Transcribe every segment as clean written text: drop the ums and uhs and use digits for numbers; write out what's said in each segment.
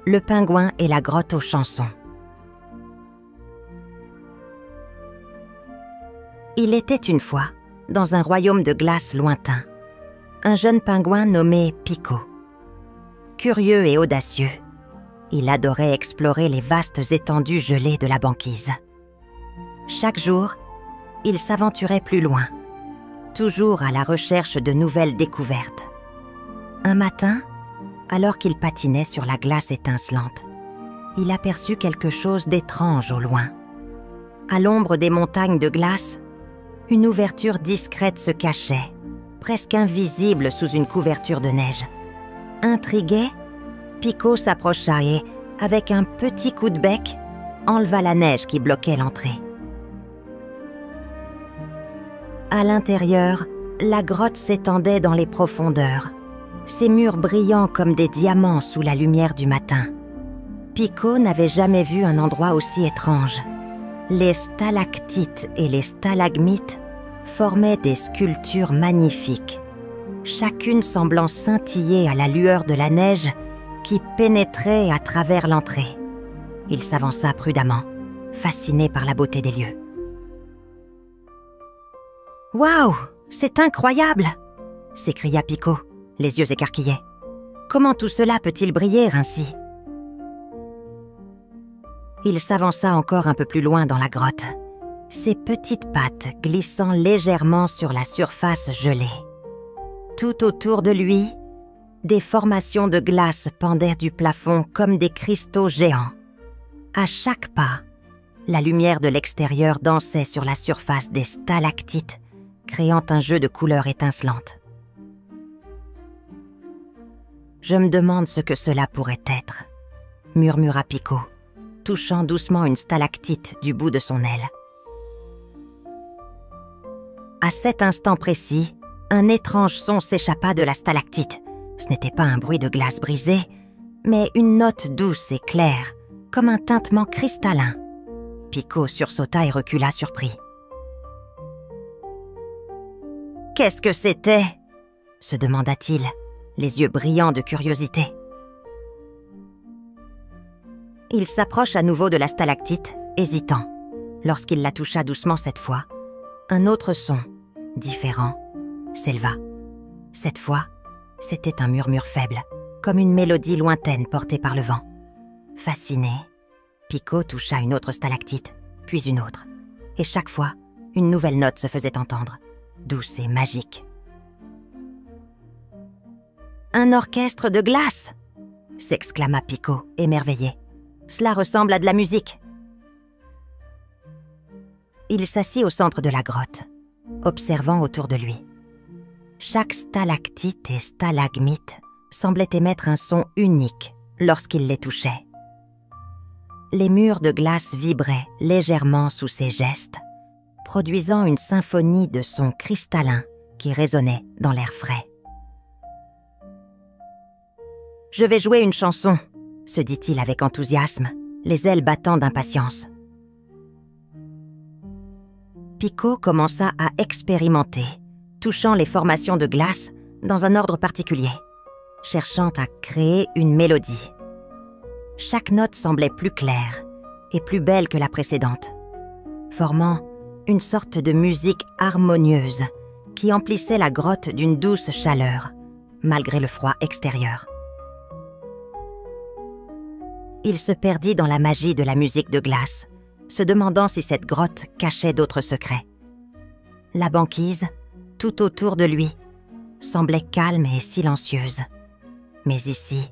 Le pingouin et la grotte aux chansons. Il était une fois, dans un royaume de glace lointain, un jeune pingouin nommé Pico. Curieux et audacieux, il adorait explorer les vastes étendues gelées de la banquise. Chaque jour, il s'aventurait plus loin, toujours à la recherche de nouvelles découvertes. Un matin, alors qu'il patinait sur la glace étincelante, il aperçut quelque chose d'étrange au loin. À l'ombre des montagnes de glace, une ouverture discrète se cachait, presque invisible sous une couverture de neige. Intrigué, Pico s'approcha et, avec un petit coup de bec, enleva la neige qui bloquait l'entrée. À l'intérieur, la grotte s'étendait dans les profondeurs, ses murs brillant comme des diamants sous la lumière du matin. Pico n'avait jamais vu un endroit aussi étrange. Les stalactites et les stalagmites formaient des sculptures magnifiques, chacune semblant scintiller à la lueur de la neige qui pénétrait à travers l'entrée. Il s'avança prudemment, fasciné par la beauté des lieux. « Waouh, c'est incroyable !» s'écria Pico, les yeux écarquillés. « Comment tout cela peut-il briller ainsi ?» Il s'avança encore un peu plus loin dans la grotte, ses petites pattes glissant légèrement sur la surface gelée. Tout autour de lui, des formations de glace pendaient du plafond comme des cristaux géants. À chaque pas, la lumière de l'extérieur dansait sur la surface des stalactites, créant un jeu de couleurs étincelantes. « Je me demande ce que cela pourrait être, » murmura Pico, touchant doucement une stalactite du bout de son aile. À cet instant précis, un étrange son s'échappa de la stalactite. Ce n'était pas un bruit de glace brisée, mais une note douce et claire, comme un tintement cristallin. Pico sursauta et recula surpris. « Qu'est-ce que c'était ?» se demanda-t-il, les yeux brillants de curiosité. Il s'approche à nouveau de la stalactite, hésitant. Lorsqu'il la toucha doucement cette fois, un autre son, différent, s'éleva. Cette fois, c'était un murmure faible, comme une mélodie lointaine portée par le vent. Fasciné, Pico toucha une autre stalactite, puis une autre. Et chaque fois, une nouvelle note se faisait entendre, douce et magique. « Un orchestre de glace !» s'exclama Pico, émerveillé. « Cela ressemble à de la musique !» Il s'assit au centre de la grotte, observant autour de lui. Chaque stalactite et stalagmite semblait émettre un son unique lorsqu'il les touchait. Les murs de glace vibraient légèrement sous ses gestes, produisant une symphonie de sons cristallins qui résonnaient dans l'air frais. « Je vais jouer une chanson », se dit-il avec enthousiasme, les ailes battant d'impatience. Pico commença à expérimenter, touchant les formations de glace dans un ordre particulier, cherchant à créer une mélodie. Chaque note semblait plus claire et plus belle que la précédente, formant une sorte de musique harmonieuse qui emplissait la grotte d'une douce chaleur, malgré le froid extérieur. Il se perdit dans la magie de la musique de glace, se demandant si cette grotte cachait d'autres secrets. La banquise, tout autour de lui, semblait calme et silencieuse. Mais ici,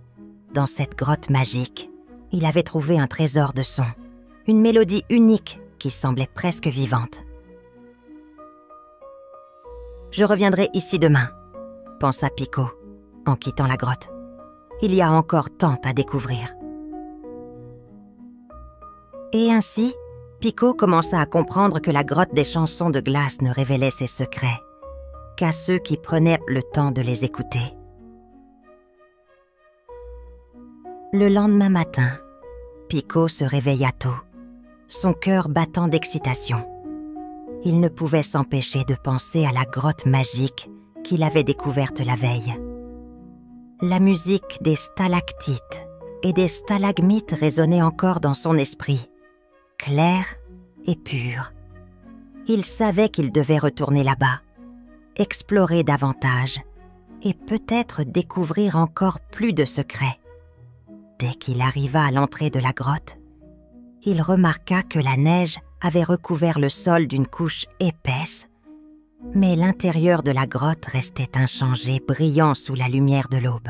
dans cette grotte magique, il avait trouvé un trésor de sons, une mélodie unique qui semblait presque vivante. « Je reviendrai ici demain », pensa Pico, en quittant la grotte. « Il y a encore tant à découvrir. » Et ainsi, Pico commença à comprendre que la grotte des chansons de glace ne révélait ses secrets qu'à ceux qui prenaient le temps de les écouter. Le lendemain matin, Pico se réveilla tôt, son cœur battant d'excitation. Il ne pouvait s'empêcher de penser à la grotte magique qu'il avait découverte la veille. La musique des stalactites, et des stalagmites résonnaient encore dans son esprit, clairs et purs. Il savait qu'il devait retourner là-bas, explorer davantage et peut-être découvrir encore plus de secrets. Dès qu'il arriva à l'entrée de la grotte, il remarqua que la neige avait recouvert le sol d'une couche épaisse, mais l'intérieur de la grotte restait inchangé, brillant sous la lumière de l'aube.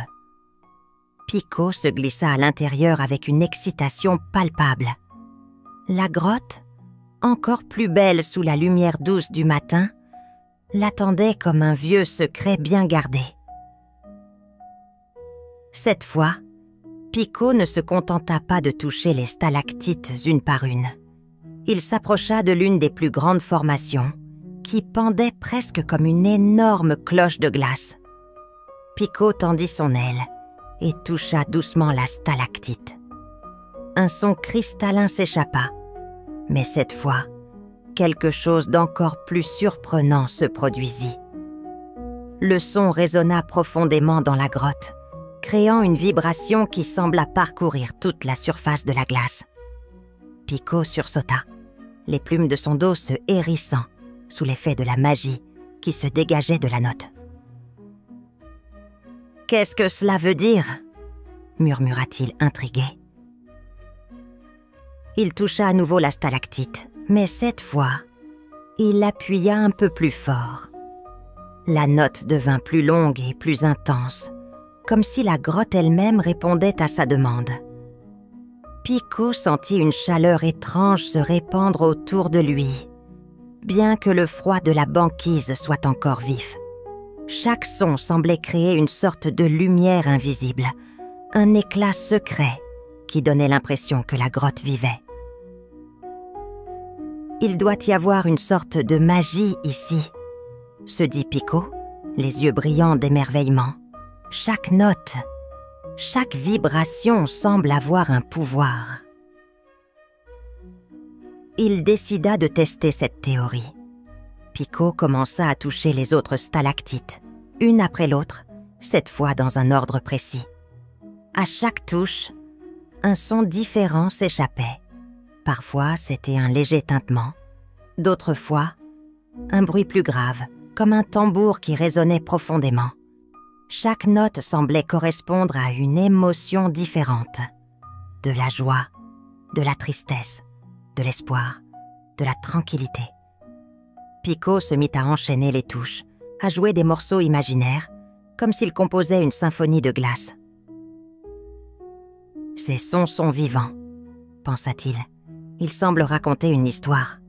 Pico se glissa à l'intérieur avec une excitation palpable. La grotte, encore plus belle sous la lumière douce du matin, l'attendait comme un vieux secret bien gardé. Cette fois, Pico ne se contenta pas de toucher les stalactites une par une. Il s'approcha de l'une des plus grandes formations, qui pendait presque comme une énorme cloche de glace. Pico tendit son aile et toucha doucement la stalactite. Un son cristallin s'échappa, mais cette fois, quelque chose d'encore plus surprenant se produisit. Le son résonna profondément dans la grotte, créant une vibration qui sembla parcourir toute la surface de la glace. Pico sursauta, les plumes de son dos se hérissant sous l'effet de la magie qui se dégageait de la note. « Qu'est-ce que cela veut dire ?» murmura-t-il intrigué. Il toucha à nouveau la stalactite, mais cette fois, il appuya un peu plus fort. La note devint plus longue et plus intense, comme si la grotte elle-même répondait à sa demande. Pico sentit une chaleur étrange se répandre autour de lui, bien que le froid de la banquise soit encore vif. Chaque son semblait créer une sorte de lumière invisible, un éclat secret qui donnait l'impression que la grotte vivait. « Il doit y avoir une sorte de magie ici », se dit Pico, les yeux brillants d'émerveillement. Chaque note, chaque vibration semble avoir un pouvoir. Il décida de tester cette théorie. Pico commença à toucher les autres stalactites, une après l'autre, cette fois dans un ordre précis. À chaque touche, un son différent s'échappait. Parfois, c'était un léger tintement. D'autres fois, un bruit plus grave, comme un tambour qui résonnait profondément. Chaque note semblait correspondre à une émotion différente. De la joie, de la tristesse, de l'espoir, de la tranquillité. Pico se mit à enchaîner les touches, à jouer des morceaux imaginaires, comme s'il composait une symphonie de glace. « Ces sons sont vivants », pensa-t-il. « Ils semblent raconter une histoire. »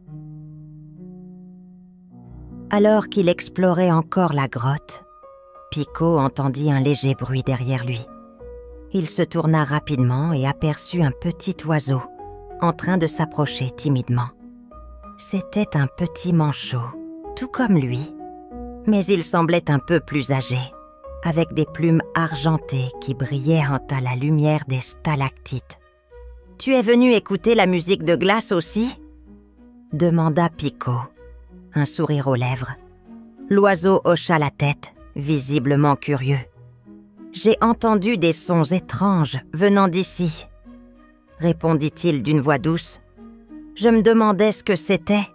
Alors qu'il explorait encore la grotte, Pico entendit un léger bruit derrière lui. Il se tourna rapidement et aperçut un petit oiseau en train de s'approcher timidement. C'était un petit manchot, tout comme lui, mais il semblait un peu plus âgé, avec des plumes argentées qui brillaient à la lumière des stalactites. « Tu es venu écouter la musique de glace aussi ?» demanda Pico, un sourire aux lèvres. L'oiseau hocha la tête, visiblement curieux. « J'ai entendu des sons étranges venant d'ici, » répondit-il d'une voix douce. « Je me demandais ce que c'était.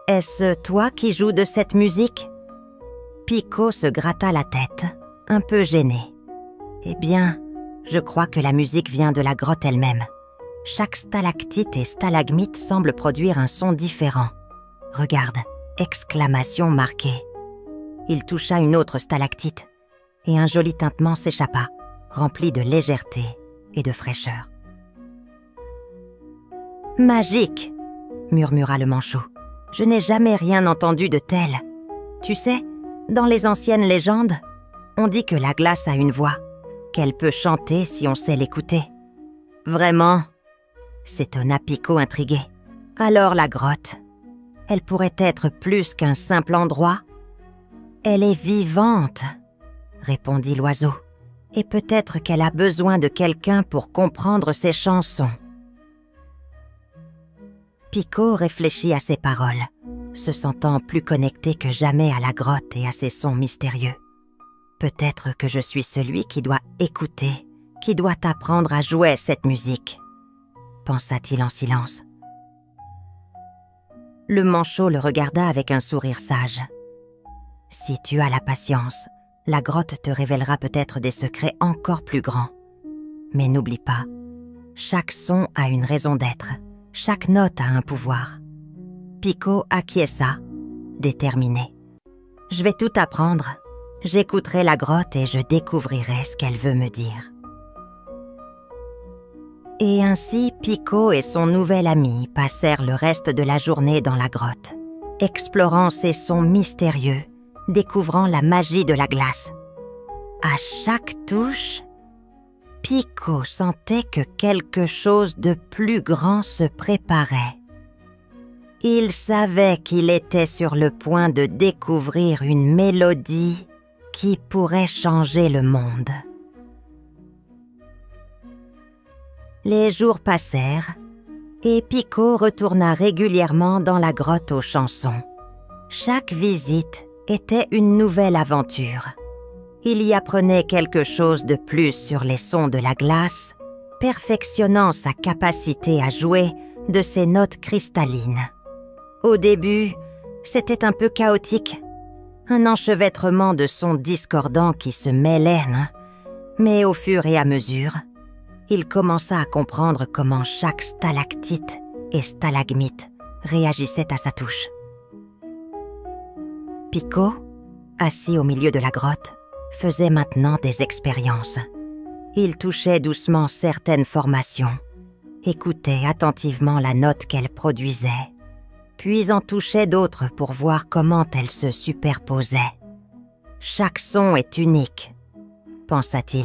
Est-ce toi qui joues de cette musique ?» Pico se gratta la tête, un peu gêné. « Eh bien, je crois que la musique vient de la grotte elle-même. Chaque stalactite et stalagmite semble produire un son différent. Regarde, exclamation marquée. » Il toucha une autre stalactite, et un joli tintement s'échappa, rempli de légèreté et de fraîcheur. « Magique !» murmura le manchot. « Je n'ai jamais rien entendu de tel. Tu sais, dans les anciennes légendes, on dit que la glace a une voix, qu'elle peut chanter si on sait l'écouter. »« Vraiment ?» s'étonna Pico intrigué. « Alors la grotte, elle pourrait être plus qu'un simple endroit ? » « Elle est vivante, » répondit l'oiseau, « et peut-être qu'elle a besoin de quelqu'un pour comprendre ses chansons. » Pico réfléchit à ces paroles, se sentant plus connecté que jamais à la grotte et à ses sons mystérieux. « Peut-être que je suis celui qui doit écouter, qui doit apprendre à jouer cette musique, pensa-t-il en silence. Le manchot le regarda avec un sourire sage. Si tu as la patience, la grotte te révélera peut-être des secrets encore plus grands. Mais n'oublie pas, chaque son a une raison d'être, chaque note a un pouvoir. Pico acquiesça, déterminé. Je vais tout apprendre. J'écouterai la grotte et je découvrirai ce qu'elle veut me dire. Et ainsi, Pico et son nouvel ami passèrent le reste de la journée dans la grotte, explorant ces sons mystérieux, découvrant la magie de la glace. À chaque touche, Pico sentait que quelque chose de plus grand se préparait. Il savait qu'il était sur le point de découvrir une mélodie qui pourrait changer le monde. Les jours passèrent et Pico retourna régulièrement dans la grotte aux chansons. Chaque visite était une nouvelle aventure. Il y apprenait quelque chose de plus sur les sons de la glace, perfectionnant sa capacité à jouer de ces notes cristallines. Au début, c'était un peu chaotique, un enchevêtrement de sons discordants qui se mêlaient, mais au fur et à mesure, il commença à comprendre comment chaque stalactite et stalagmite réagissait à sa touche. Pico, assis au milieu de la grotte, faisait maintenant des expériences. Il touchait doucement certaines formations, écoutait attentivement la note qu'elles produisaient, puis en touchait d'autres pour voir comment elles se superposaient. Chaque son est unique, pensa-t-il,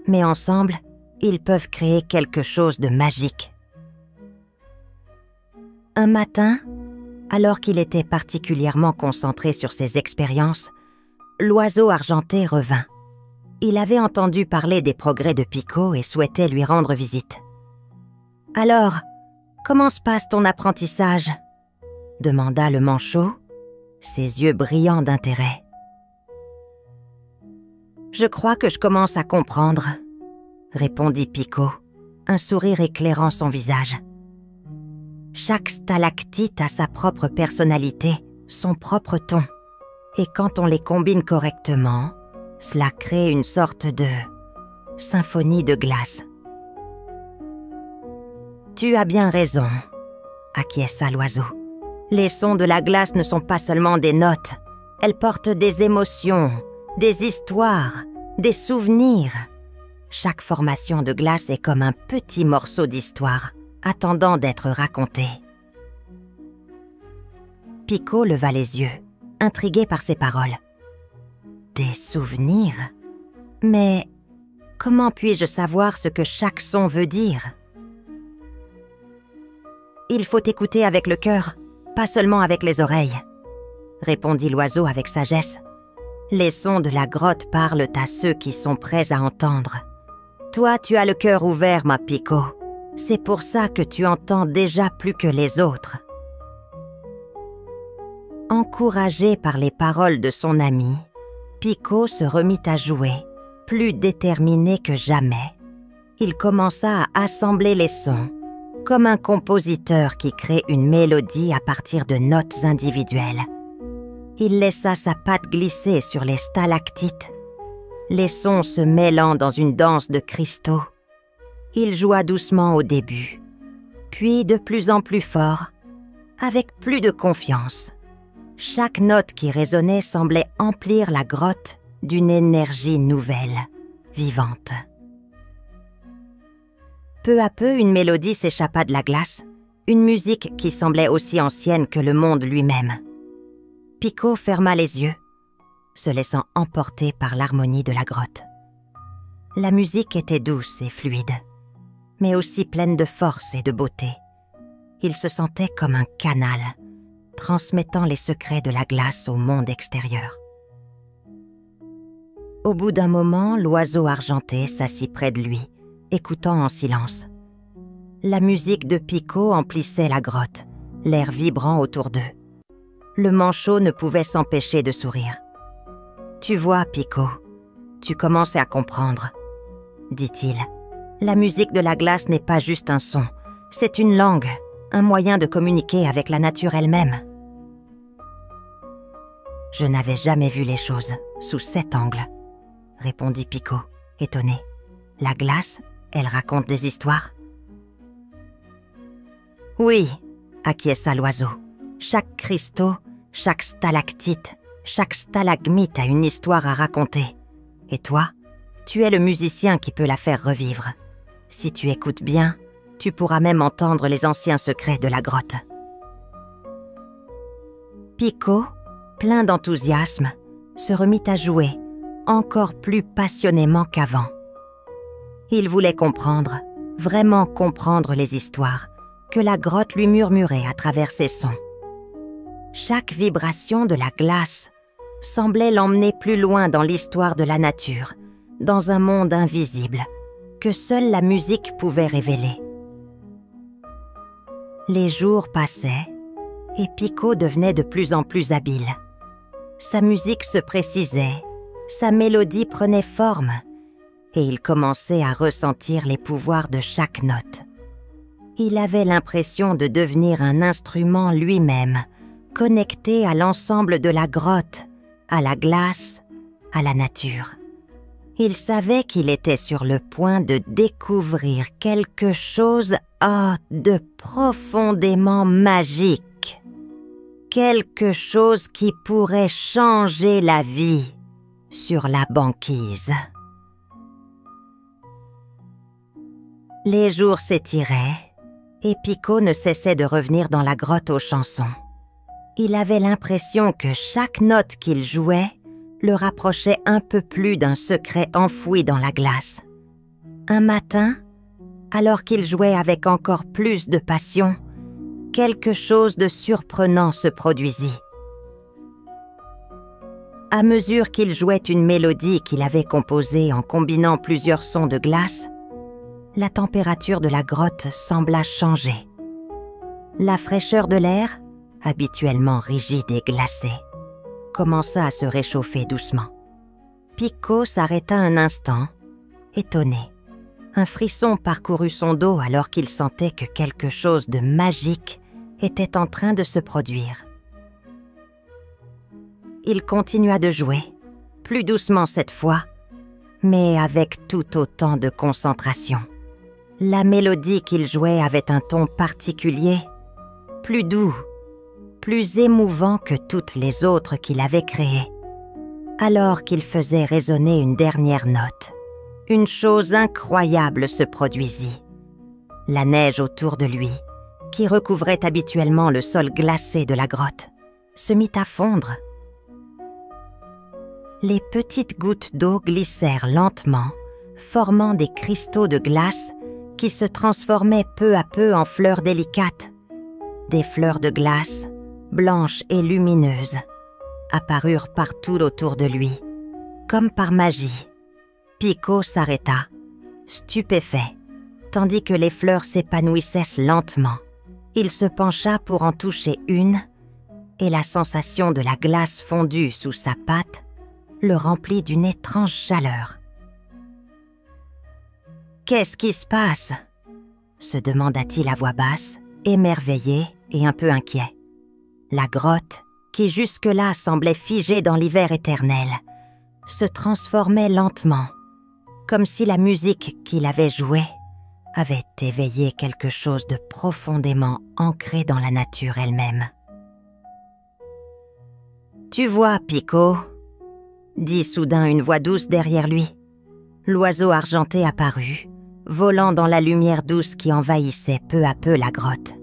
mais ensemble, ils peuvent créer quelque chose de magique. Un matin, alors qu'il était particulièrement concentré sur ses expériences, l'oiseau argenté revint. Il avait entendu parler des progrès de Pico et souhaitait lui rendre visite. « Alors, comment se passe ton apprentissage ?» demanda le manchot, ses yeux brillants d'intérêt. « Je crois que je commence à comprendre, » répondit Pico, un sourire éclairant son visage. Chaque stalactite a sa propre personnalité, son propre ton. Et quand on les combine correctement, cela crée une sorte de symphonie de glace. « Tu as bien raison, » acquiesça l'oiseau. « Les sons de la glace ne sont pas seulement des notes, elles portent des émotions, des histoires, des souvenirs. Chaque formation de glace est comme un petit morceau d'histoire, attendant d'être raconté. » Pico leva les yeux, intrigué par ces paroles. « Des souvenirs ? Mais comment puis-je savoir ce que chaque son veut dire ? » « Il faut écouter avec le cœur, pas seulement avec les oreilles, » répondit l'oiseau avec sagesse. « Les sons de la grotte parlent à ceux qui sont prêts à entendre. Toi, tu as le cœur ouvert, ma Pico. C'est pour ça que tu entends déjà plus que les autres. » Encouragé par les paroles de son ami, Pico se remit à jouer, plus déterminé que jamais. Il commença à assembler les sons, comme un compositeur qui crée une mélodie à partir de notes individuelles. Il laissa sa patte glisser sur les stalactites, les sons se mêlant dans une danse de cristaux. Il joua doucement au début, puis de plus en plus fort, avec plus de confiance. Chaque note qui résonnait semblait emplir la grotte d'une énergie nouvelle, vivante. Peu à peu, une mélodie s'échappa de la glace, une musique qui semblait aussi ancienne que le monde lui-même. Pico ferma les yeux, se laissant emporter par l'harmonie de la grotte. La musique était douce et fluide, mais aussi pleine de force et de beauté. Il se sentait comme un canal, transmettant les secrets de la glace au monde extérieur. Au bout d'un moment, l'oiseau argenté s'assit près de lui, écoutant en silence. La musique de Pico emplissait la grotte, l'air vibrant autour d'eux. Le manchot ne pouvait s'empêcher de sourire. « Tu vois, Pico, tu commences à comprendre, » dit-il. La musique de la glace n'est pas juste un son, c'est une langue, un moyen de communiquer avec la nature elle-même. Je n'avais jamais vu les choses sous cet angle, répondit Pico, étonné. La glace, elle raconte des histoires? Oui, acquiesça l'oiseau. Chaque cristaux, chaque stalactite, chaque stalagmite a une histoire à raconter. Et toi, tu es le musicien qui peut la faire revivre. Si tu écoutes bien, tu pourras même entendre les anciens secrets de la grotte. Pico, plein d'enthousiasme, se remit à jouer, encore plus passionnément qu'avant. Il voulait comprendre, vraiment comprendre les histoires que la grotte lui murmurait à travers ses sons. Chaque vibration de la glace semblait l'emmener plus loin dans l'histoire de la nature, dans un monde invisible que seule la musique pouvait révéler. Les jours passaient et Pico devenait de plus en plus habile. Sa musique se précisait, sa mélodie prenait forme et il commençait à ressentir les pouvoirs de chaque note. Il avait l'impression de devenir un instrument lui-même, connecté à l'ensemble de la grotte, à la glace, à la nature. Il savait qu'il était sur le point de découvrir quelque chose de profondément magique. Quelque chose qui pourrait changer la vie sur la banquise. Les jours s'étiraient et Pico ne cessait de revenir dans la grotte aux chansons. Il avait l'impression que chaque note qu'il jouait le rapprochait un peu plus d'un secret enfoui dans la glace. Un matin, alors qu'il jouait avec encore plus de passion, quelque chose de surprenant se produisit. À mesure qu'il jouait une mélodie qu'il avait composée en combinant plusieurs sons de glace, la température de la grotte sembla changer. La fraîcheur de l'air, habituellement rigide et glacé, commença à se réchauffer doucement. Pico s'arrêta un instant, étonné. Un frisson parcourut son dos alors qu'il sentait que quelque chose de magique était en train de se produire. Il continua de jouer, plus doucement cette fois, mais avec tout autant de concentration. La mélodie qu'il jouait avait un ton particulier, plus doux, plus émouvant que toutes les autres qu'il avait créées. Alors qu'il faisait résonner une dernière note, une chose incroyable se produisit. La neige autour de lui, qui recouvrait habituellement le sol glacé de la grotte, se mit à fondre. Les petites gouttes d'eau glissèrent lentement, formant des cristaux de glace qui se transformaient peu à peu en fleurs délicates. Des fleurs de glace, blanches et lumineuses, apparurent partout autour de lui, comme par magie. Pico s'arrêta, stupéfait, tandis que les fleurs s'épanouissaient lentement. Il se pencha pour en toucher une, et la sensation de la glace fondue sous sa patte le remplit d'une étrange chaleur. « Qu'est-ce qui se passe ?» se demanda-t-il à voix basse, émerveillé et un peu inquiet. La grotte, qui jusque-là semblait figée dans l'hiver éternel, se transformait lentement, comme si la musique qu'il avait jouée avait éveillé quelque chose de profondément ancré dans la nature elle-même. « Tu vois, Pico ?» dit soudain une voix douce derrière lui. L'oiseau argenté apparut, volant dans la lumière douce qui envahissait peu à peu la grotte.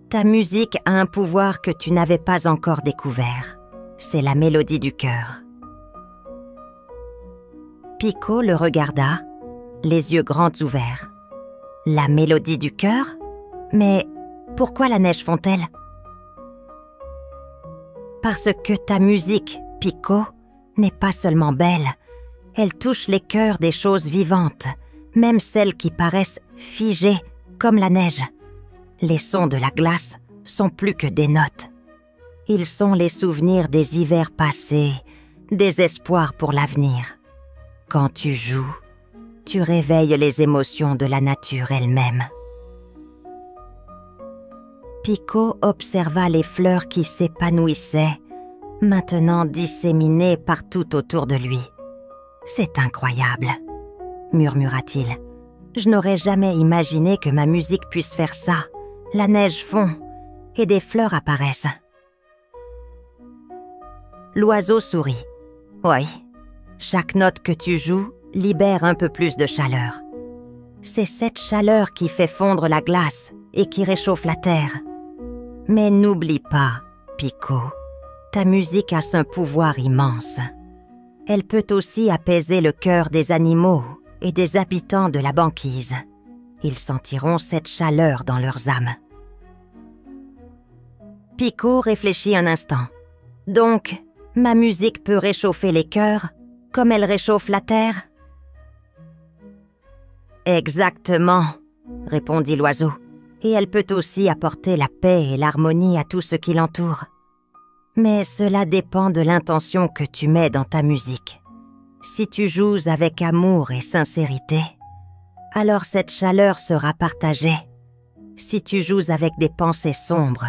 Ta musique a un pouvoir que tu n'avais pas encore découvert. C'est la mélodie du cœur. Pico le regarda, les yeux grands ouverts. La mélodie du cœur ? Mais pourquoi la neige fond-elle ? Parce que ta musique, Pico, n'est pas seulement belle, elle touche les cœurs des choses vivantes, même celles qui paraissent figées comme la neige. Les sons de la glace sont plus que des notes. Ils sont les souvenirs des hivers passés, des espoirs pour l'avenir. Quand tu joues, tu réveilles les émotions de la nature elle-même. Pico observa les fleurs qui s'épanouissaient, maintenant disséminées partout autour de lui. « C'est incroyable !» murmura-t-il. « Je n'aurais jamais imaginé que ma musique puisse faire ça. La neige fond et des fleurs apparaissent. » L'oiseau sourit. « Oui, chaque note que tu joues libère un peu plus de chaleur. C'est cette chaleur qui fait fondre la glace et qui réchauffe la terre. Mais n'oublie pas, Pico, ta musique a un pouvoir immense. Elle peut aussi apaiser le cœur des animaux et des habitants de la banquise. Ils sentiront cette chaleur dans leurs âmes. » Pico réfléchit un instant. « Donc, ma musique peut réchauffer les cœurs comme elle réchauffe la terre ?» « Exactement, » répondit l'oiseau. « Et elle peut aussi apporter la paix et l'harmonie à tout ce qui l'entoure. Mais cela dépend de l'intention que tu mets dans ta musique. Si tu joues avec amour et sincérité, alors cette chaleur sera partagée. Si tu joues avec des pensées sombres,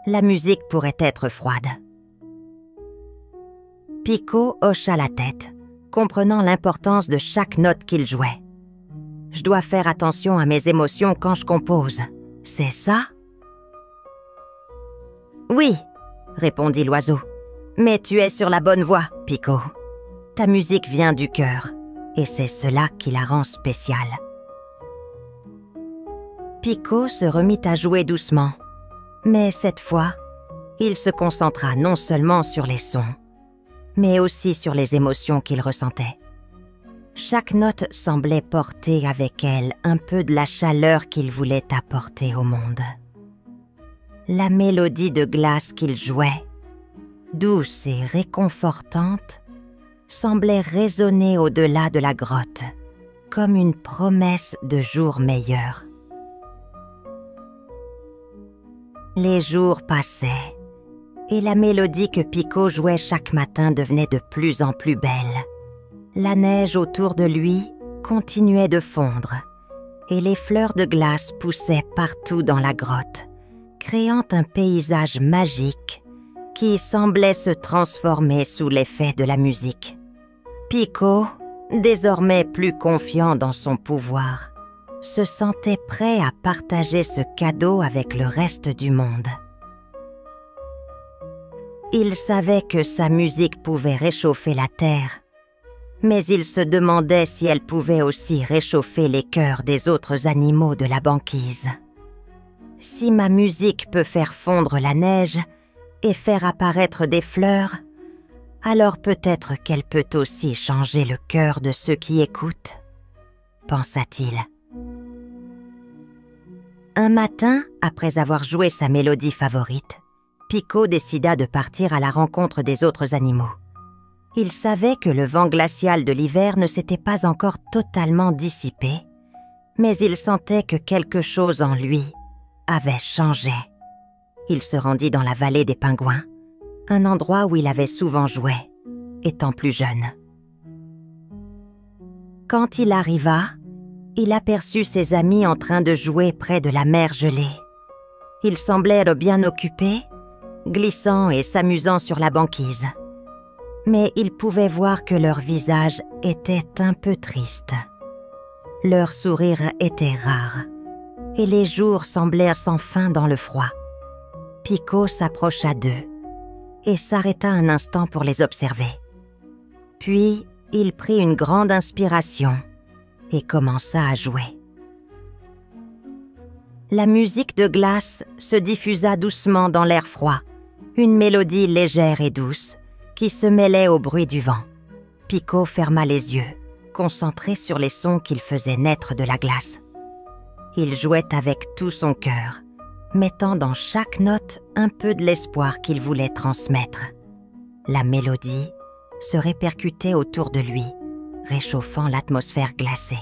la musique pourrait être froide. » Pico hocha la tête, comprenant l'importance de chaque note qu'il jouait. « Je dois faire attention à mes émotions quand je compose. C'est ça? » « Oui, » répondit l'oiseau. « Mais tu es sur la bonne voie, Pico. Ta musique vient du cœur, et c'est cela qui la rend spéciale. » Pico se remit à jouer doucement, mais cette fois, il se concentra non seulement sur les sons, mais aussi sur les émotions qu'il ressentait. Chaque note semblait porter avec elle un peu de la chaleur qu'il voulait apporter au monde. La mélodie de glace qu'il jouait, douce et réconfortante, semblait résonner au-delà de la grotte, comme une promesse de jours meilleurs. Les jours passaient, et la mélodie que Pico jouait chaque matin devenait de plus en plus belle. La neige autour de lui continuait de fondre, et les fleurs de glace poussaient partout dans la grotte, créant un paysage magique qui semblait se transformer sous l'effet de la musique. Pico, désormais plus confiant dans son pouvoir, se sentait prêt à partager ce cadeau avec le reste du monde. Il savait que sa musique pouvait réchauffer la terre, mais il se demandait si elle pouvait aussi réchauffer les cœurs des autres animaux de la banquise. Si ma musique peut faire fondre la neige et faire apparaître des fleurs, alors peut-être qu'elle peut aussi changer le cœur de ceux qui écoutent, pensa-t-il. Un matin, après avoir joué sa mélodie favorite, Pico décida de partir à la rencontre des autres animaux. Il savait que le vent glacial de l'hiver ne s'était pas encore totalement dissipé, mais il sentait que quelque chose en lui avait changé. Il se rendit dans la vallée des pingouins, un endroit où il avait souvent joué, étant plus jeune. Quand il arriva, il aperçut ses amis en train de jouer près de la mer gelée. Ils semblaient bien occupés, glissant et s'amusant sur la banquise. Mais il pouvait voir que leur visage était un peu triste. Leur sourire était rare, et les jours semblaient sans fin dans le froid. Pico s'approcha d'eux et s'arrêta un instant pour les observer. Puis, il prit une grande inspiration et commença à jouer. La musique de glace se diffusa doucement dans l'air froid, une mélodie légère et douce qui se mêlait au bruit du vent. Pico ferma les yeux, concentré sur les sons qu'il faisait naître de la glace. Il jouait avec tout son cœur, mettant dans chaque note un peu de l'espoir qu'il voulait transmettre. La mélodie se répercutait autour de lui, réchauffant l'atmosphère glacée.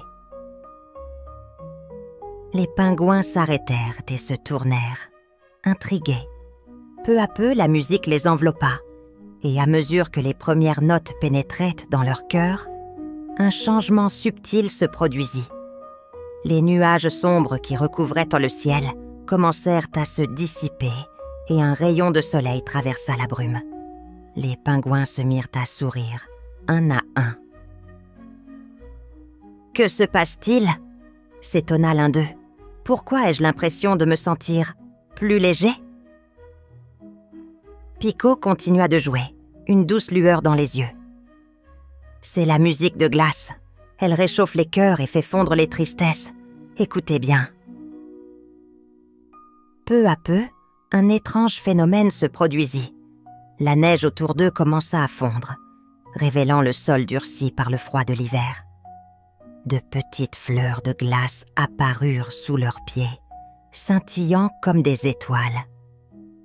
Les pingouins s'arrêtèrent et se tournèrent, intrigués. Peu à peu, la musique les enveloppa, et à mesure que les premières notes pénétraient dans leur cœur, un changement subtil se produisit. Les nuages sombres qui recouvraient le ciel commencèrent à se dissiper et un rayon de soleil traversa la brume. Les pingouins se mirent à sourire, un à un. « Que se passe-t-il » s'étonna l'un d'eux. « Pourquoi ai-je l'impression de me sentir plus léger ?» Pico continua de jouer, une douce lueur dans les yeux. « C'est la musique de glace. Elle réchauffe les cœurs et fait fondre les tristesses. Écoutez bien. » Peu à peu, un étrange phénomène se produisit. La neige autour d'eux commença à fondre, révélant le sol durci par le froid de l'hiver. De petites fleurs de glace apparurent sous leurs pieds, scintillant comme des étoiles.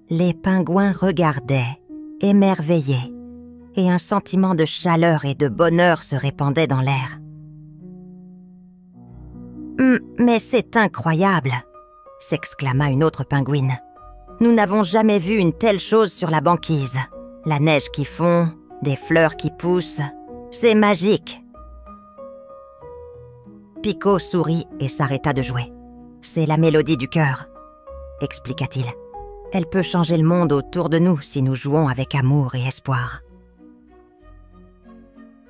Les pingouins regardaient, émerveillés, et un sentiment de chaleur et de bonheur se répandait dans l'air. « Mais c'est incroyable !» s'exclama une autre pingouine. « Nous n'avons jamais vu une telle chose sur la banquise. La neige qui fond, des fleurs qui poussent, c'est magique !» Pico sourit et s'arrêta de jouer. « C'est la mélodie du cœur », expliqua-t-il. « Elle peut changer le monde autour de nous si nous jouons avec amour et espoir. »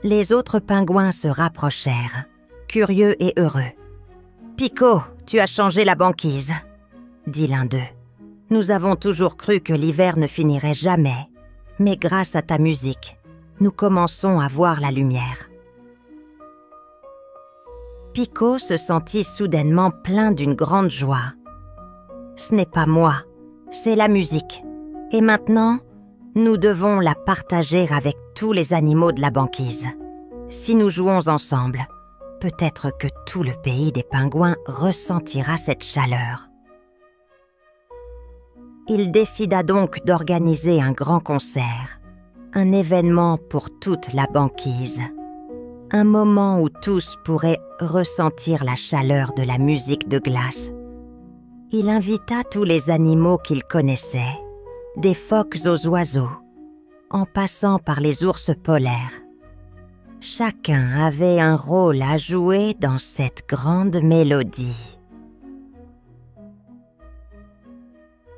Les autres pingouins se rapprochèrent, curieux et heureux. « Pico, tu as changé la banquise », dit l'un d'eux. « Nous avons toujours cru que l'hiver ne finirait jamais, mais grâce à ta musique, nous commençons à voir la lumière. » Pico se sentit soudainement plein d'une grande joie. « Ce n'est pas moi, c'est la musique. Et maintenant, nous devons la partager avec tous les animaux de la banquise. Si nous jouons ensemble, peut-être que tout le pays des pingouins ressentira cette chaleur. » Il décida donc d'organiser un grand concert, un événement pour toute la banquise. Un moment où tous pourraient ressentir la chaleur de la musique de glace. Il invita tous les animaux qu'il connaissait, des phoques aux oiseaux, en passant par les ours polaires. Chacun avait un rôle à jouer dans cette grande mélodie.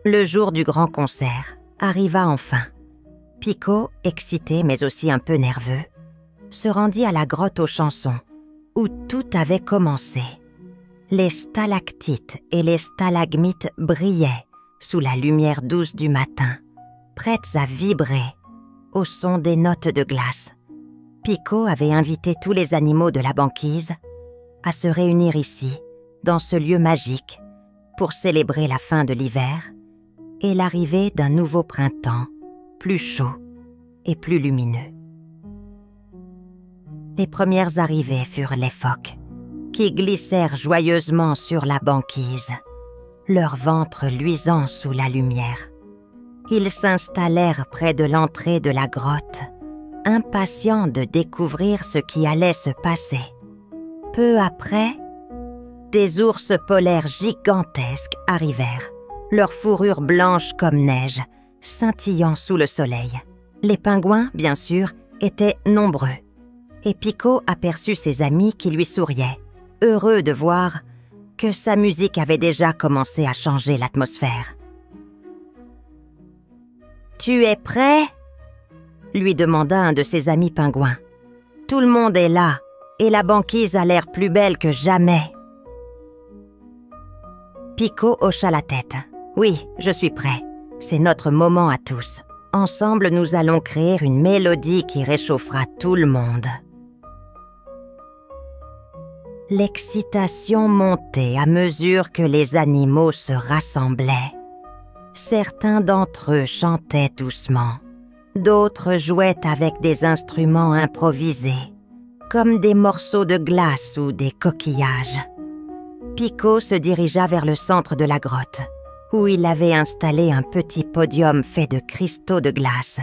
Le jour du grand concert arriva enfin. Pico, excité mais aussi un peu nerveux, se rendit à la grotte aux chansons, où tout avait commencé. Les stalactites et les stalagmites brillaient sous la lumière douce du matin, prêtes à vibrer au son des notes de glace. Pico avait invité tous les animaux de la banquise à se réunir ici, dans ce lieu magique, pour célébrer la fin de l'hiver et l'arrivée d'un nouveau printemps, plus chaud et plus lumineux. Les premières arrivées furent les phoques, qui glissèrent joyeusement sur la banquise, leur ventre luisant sous la lumière. Ils s'installèrent près de l'entrée de la grotte, impatients de découvrir ce qui allait se passer. Peu après, des ours polaires gigantesques arrivèrent, leurs fourrures blanches comme neige, scintillant sous le soleil. Les pingouins, bien sûr, étaient nombreux. Et Pico aperçut ses amis qui lui souriaient, heureux de voir que sa musique avait déjà commencé à changer l'atmosphère. « Tu es prêt ?» lui demanda un de ses amis pingouins. « Tout le monde est là, et la banquise a l'air plus belle que jamais. » Pico hocha la tête. « Oui, je suis prêt. C'est notre moment à tous. Ensemble, nous allons créer une mélodie qui réchauffera tout le monde. » L'excitation montait à mesure que les animaux se rassemblaient. Certains d'entre eux chantaient doucement, d'autres jouaient avec des instruments improvisés, comme des morceaux de glace ou des coquillages. Pico se dirigea vers le centre de la grotte, où il avait installé un petit podium fait de cristaux de glace.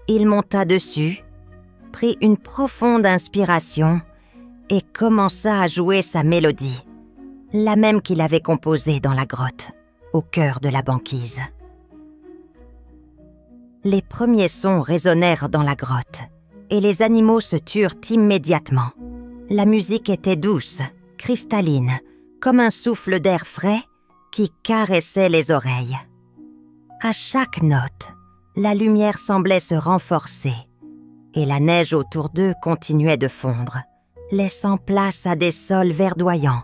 Il monta dessus, prit une profonde inspiration et commença à jouer sa mélodie, la même qu'il avait composée dans la grotte, au cœur de la banquise. Les premiers sons résonnèrent dans la grotte, et les animaux se turent immédiatement. La musique était douce, cristalline, comme un souffle d'air frais qui caressait les oreilles. À chaque note, la lumière semblait se renforcer et la neige autour d'eux continuait de fondre, laissant place à des sols verdoyants,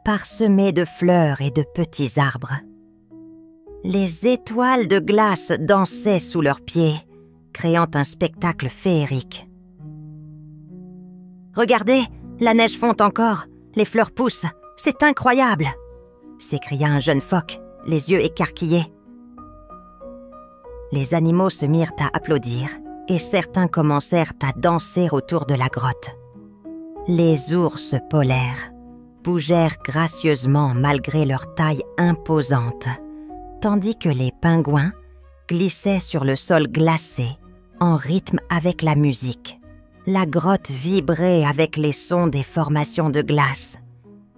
parsemés de fleurs et de petits arbres. Les étoiles de glace dansaient sous leurs pieds, créant un spectacle féerique. « Regardez, la neige fond encore, les fleurs poussent, c'est incroyable !» s'écria un jeune phoque, les yeux écarquillés. Les animaux se mirent à applaudir et certains commencèrent à danser autour de la grotte. Les ours polaires bougèrent gracieusement malgré leur taille imposante, tandis que les pingouins glissaient sur le sol glacé en rythme avec la musique. La grotte vibrait avec les sons des formations de glace,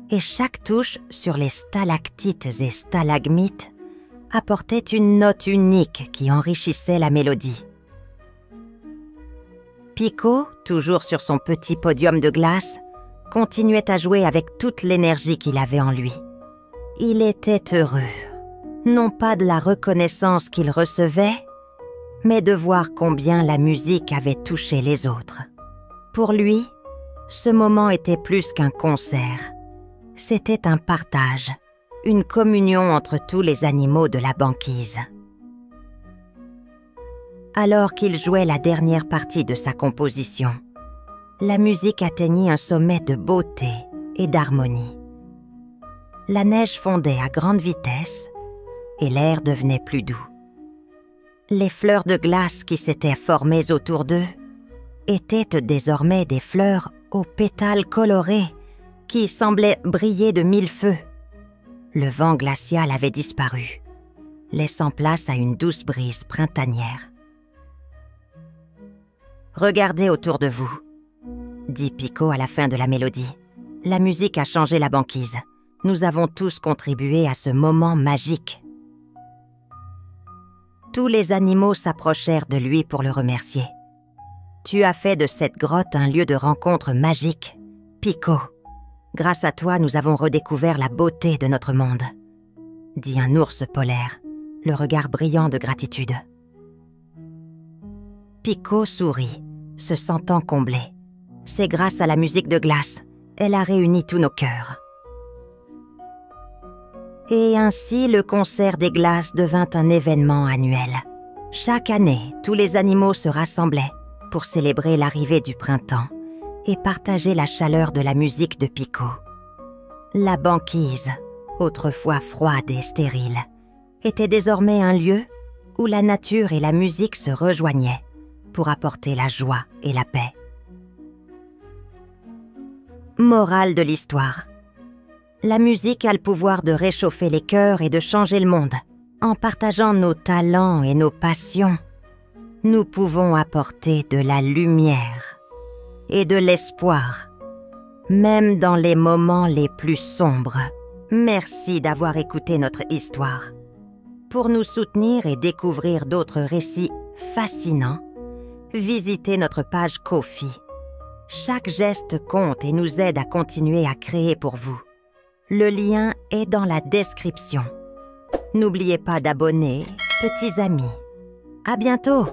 et chaque touche sur les stalactites et stalagmites apportait une note unique qui enrichissait la mélodie. Pico, toujours sur son petit podium de glace, continuait à jouer avec toute l'énergie qu'il avait en lui. Il était heureux, non pas de la reconnaissance qu'il recevait, mais de voir combien la musique avait touché les autres. Pour lui, ce moment était plus qu'un concert. C'était un partage, une communion entre tous les animaux de la banquise. Alors qu'il jouait la dernière partie de sa composition, la musique atteignit un sommet de beauté et d'harmonie. La neige fondait à grande vitesse et l'air devenait plus doux. Les fleurs de glace qui s'étaient formées autour d'eux étaient désormais des fleurs aux pétales colorés qui semblaient briller de mille feux. Le vent glacial avait disparu, laissant place à une douce brise printanière. « Regardez autour de vous », dit Pico à la fin de la mélodie. « La musique a changé la banquise. Nous avons tous contribué à ce moment magique. » Tous les animaux s'approchèrent de lui pour le remercier. « Tu as fait de cette grotte un lieu de rencontre magique, Pico. Grâce à toi, nous avons redécouvert la beauté de notre monde, » dit un ours polaire, le regard brillant de gratitude. Pico sourit, se sentant comblé. C'est grâce à la musique de glace, elle a réuni tous nos cœurs. Et ainsi, le concert des glaces devint un événement annuel. Chaque année, tous les animaux se rassemblaient pour célébrer l'arrivée du printemps et partager la chaleur de la musique de Pico. La banquise, autrefois froide et stérile, était désormais un lieu où la nature et la musique se rejoignaient pour apporter la joie et la paix. Morale de l'histoire. La musique a le pouvoir de réchauffer les cœurs et de changer le monde. En partageant nos talents et nos passions, nous pouvons apporter de la lumière et de l'espoir, même dans les moments les plus sombres. Merci d'avoir écouté notre histoire. Pour nous soutenir et découvrir d'autres récits fascinants, visitez notre page Ko-fi. Chaque geste compte et nous aide à continuer à créer pour vous. Le lien est dans la description. N'oubliez pas d'abonner, petits amis. À bientôt!